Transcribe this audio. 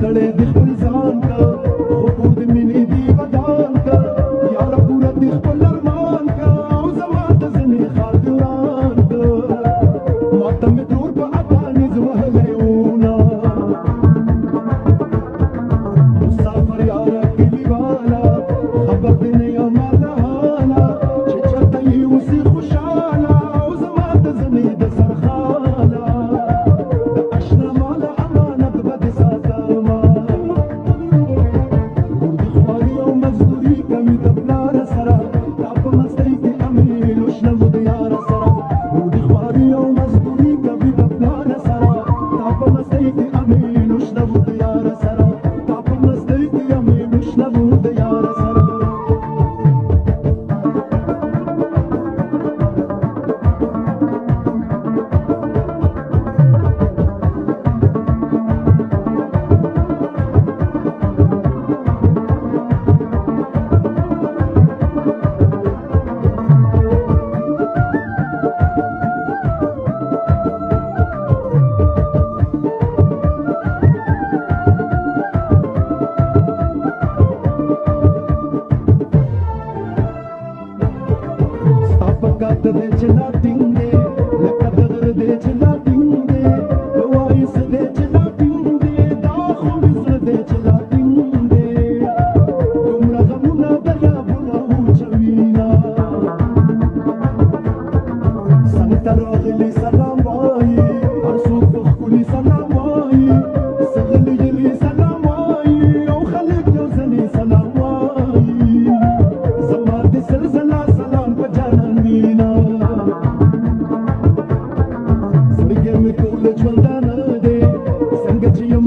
ستړی د خپل ځان کا خو کور د مینې دی ودان کا یاره پوره د خپل ارمان کا او زما د ځینې خال دې وران کا ماته مې ترور په افغانیز وهلی وونه مسافر یاره کلیواله خبر دې نه یم له حاله چې چېرته یې اوسې خوشحاله او زما د ځینې د سرخاله د اشنا ماله امانت به دې ساتمه ورور دې خواري او مزدوري کوي د پلار سره تا په مستۍ کې امیل وشنه مو د یاره سره ورور دې خواري او مزدوري کوي د پلار سره تا په مستۍ کې امیل وشنه مو د یاره سره تا په مستۍ کې امیل وشنه مو د یاره سره د دې چې لا ټینګ دی لکه د غر دی چې لا ټینګ دی د وایس دی چې لا ټینګ دی دا خو مې زړه دی چې لا ټینګ دی دومره غمونه دریابونه وچوینه څنګ ته راغلي سلام وایي هر څوک په ښکلي سلام وایي څه غلي غلي سلام وایي او خلک یو ځلې سلام وایي زما د سلسله سلام په جانان وینه ژوندانه دی څنګه چې یم